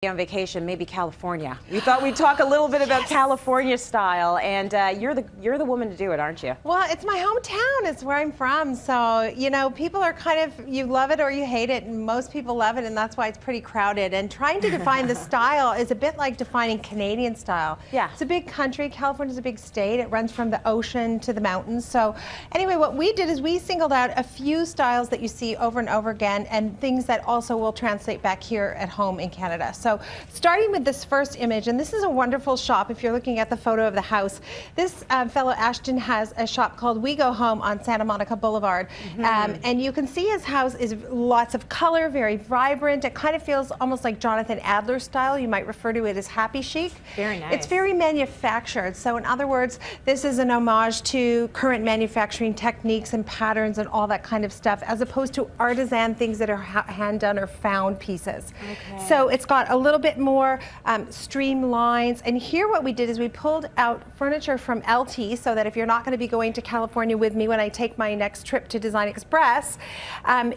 On vacation, maybe California. We thought we'd talk a little bit about California style, and you're the woman to do it, aren't you? Well, it's my hometown. It's where I'm from. So, you know, people are kind of, you love it or you hate it, and most people love it, and that's why it's pretty crowded. And trying to define the style is a bit like defining Canadian style. Yeah. It's a big country. California's a big state. It runs from the ocean to the mountains. So anyway, what we did is we singled out a few styles that you see over and over again, and things that also will translate back here at home in Canada. So starting with this first image, and this is a wonderful shop if you're looking at the photo of the house. This fellow Ashton has a shop called We Go Home on Santa Monica Boulevard. And you can see his house is lots of color, very vibrant. It kind of feels almost like Jonathan Adler style. You might refer to it as happy chic. Very nice. It's very manufactured. So in other words, this is an homage to current manufacturing techniques and patterns and all that kind of stuff, as opposed to artisan things that are hand done or found pieces. Okay. So it's got a little bit more streamlines, and here what we did is we pulled out furniture from LT, so that if you're not going to be going to California with me when I take my next trip to Design Express,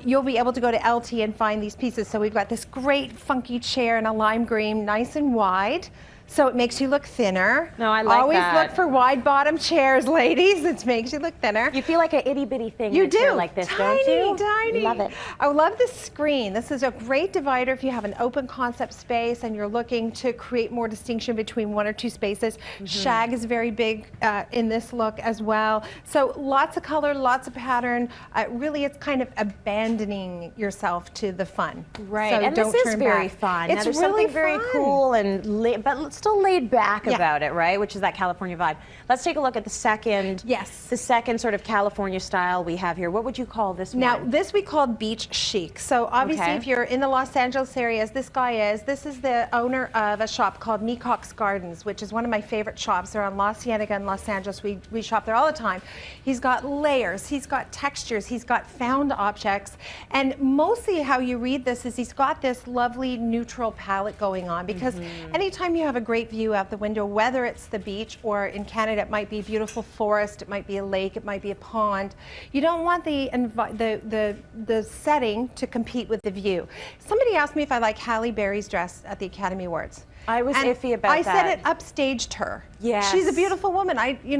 you'll be able to go to LT and find these pieces. So we've got this great funky chair in a lime green, nice and wide. So it makes you look thinner. No, I like Always that. look for wide bottom chairs, ladies. It makes you look thinner. You feel like an itty bitty thing. You do. Like this, tiny, don't you? tiny. Love it. I love the screen. This is a great divider if you have an open concept space and you're looking to create more distinction between one or two spaces. Shag is very big in this look as well. So lots of color, lots of pattern. Really, it's kind of abandoning yourself to the fun. Right, So and don't this is turn very back. fun. It's now, there's really something very fun. cool and but still laid back about it, right? Which is that California vibe. Let's take a look at the second. Yes. The second sort of California style we have here. What would you call this Now, one? this we call beach chic. So obviously, Okay. if you're in the Los Angeles area, as this guy is, this is the owner of a shop called Mecox Gardens, which is one of my favorite shops. They're on La Cienega in Los Angeles. We shop there all the time. He's got layers, he's got textures, he's got found objects, and mostly how you read this is he's got this lovely neutral palette going on, because anytime you have a great view out the window, whether it's the beach or in Canada it might be beautiful forest, it might be a lake, it might be a pond, you don't want the setting to compete with the view. Somebody asked me if I like Halle Berry's dress at the Academy Awards. I was iffy about I that. said it upstaged her. Yes. She's a beautiful woman.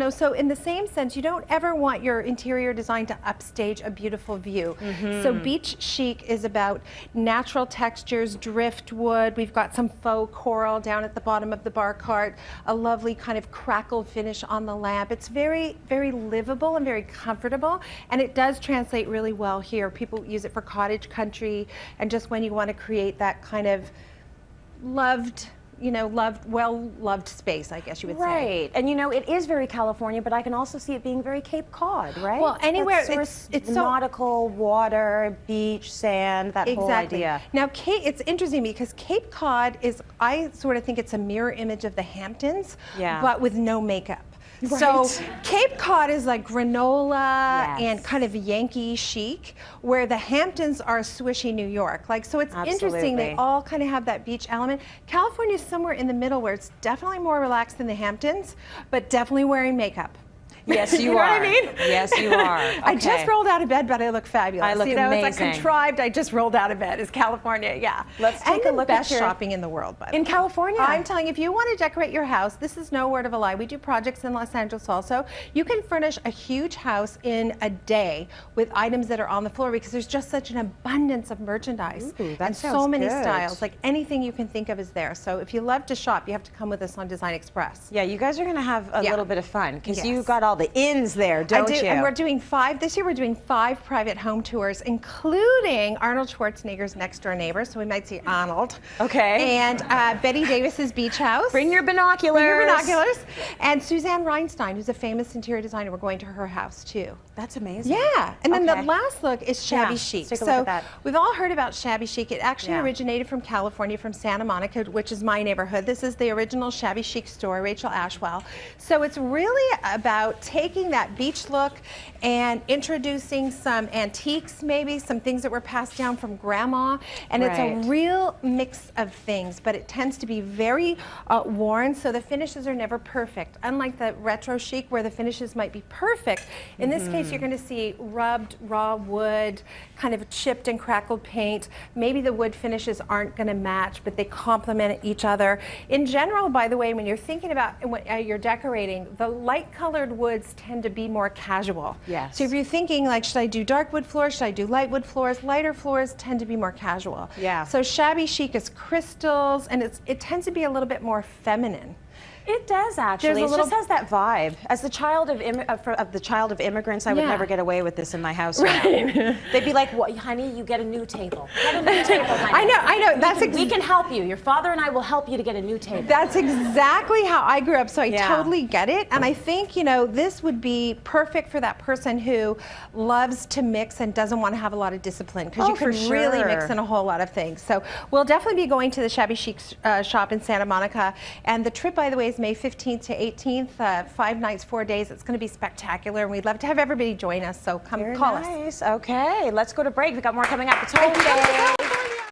So in the same sense, you don't ever want your interior design to upstage a beautiful view. So beach chic is about natural textures, driftwood. We've got some faux coral down at the bottom of the bar cart, a lovely kind of crackled finish on the lamp. It's very, very livable and very comfortable, and it does translate really well here. People use it for cottage country, and just when you want to create that kind of well-loved space, I guess you would say. Right, and you know, it is very California, but I can also see it being very Cape Cod, right? Well, anywhere, it's so nautical, water, beach, sand, that whole idea. Now, it's interesting because Cape Cod is, I sort of think it's a mirror image of the Hamptons, but with no makeup. Right. So Cape Cod is like granola Yes. and kind of Yankee chic, where the Hamptons are swishy New York. So it's interesting, they all kind of have that beach element. California is somewhere in the middle where it's definitely more relaxed than the Hamptons, but definitely wearing makeup. Yes, you, you know are. what I mean? Yes, you are. Okay. I just rolled out of bed, but I look fabulous. I look It's amazing. like contrived. I just rolled out of bed. It's California, yeah. Let's take a look best at your shopping in the world, by the in way. California. I'm telling you, if you want to decorate your house, this is no word of a lie. We do projects in Los Angeles also. You can furnish a huge house in a day with items that are on the floor, because there's just such an abundance of merchandise. Ooh, that and so sounds many good. styles. Like anything you can think of is there. So if you love to shop, you have to come with us on Design Express. Yeah, you guys are going to have a little bit of fun, because Yes. you got all the ins there, don't you? And we're doing this year we're doing 5 private home tours, including Arnold Schwarzenegger's next door neighbor, so we might see Arnold. Okay. And Betty Davis's beach house. Bring your binoculars. Bring your binoculars. And Suzanne Reinstein, who's a famous interior designer, we're going to her house too. That's amazing. Yeah, and then Okay. the last look is shabby chic. Let's take a look at that. We've all heard about shabby chic. It actually originated from California, from Santa Monica, which is my neighborhood. This is the original shabby chic store, Rachel Ashwell. So it's really about taking that beach look and introducing some antiques, maybe some things that were passed down from grandma, and it's a real mix of things, but it tends to be very worn, so the finishes are never perfect. Unlike the retro chic where the finishes might be perfect, in this case you're going to see rubbed raw wood, kind of chipped and crackled paint. Maybe the wood finishes aren't going to match, but they complement each other. In general, by the way, when you're thinking about when you're decorating, the light colored woods tend to be more casual. Yes. So if you're thinking like, should I do dark wood floors, should I do light wood floors, lighter floors tend to be more casual. Yeah. So shabby chic is crystals, and it tends to be a little bit more feminine. It does actually. It just has that vibe. As the child of immigrants, I would never get away with this in my house. Right. They'd be like, "What, honey? You get a new table. Get a new table, honey." I know. We can help you. Your father and I will help you to get a new table. That's exactly how I grew up. So I totally get it. And I think, this would be perfect for that person who loves to mix and doesn't want to have a lot of discipline, because you can really mix in a whole lot of things. So we'll definitely be going to the Shabby Chic shop in Santa Monica. And the trip, by the way, is May 15th to 18th, 5 nights, 4 days. It's going to be spectacular, and we'd love to have everybody join us. So come call us. Okay, let's go to break. We've got more coming up. It's home day.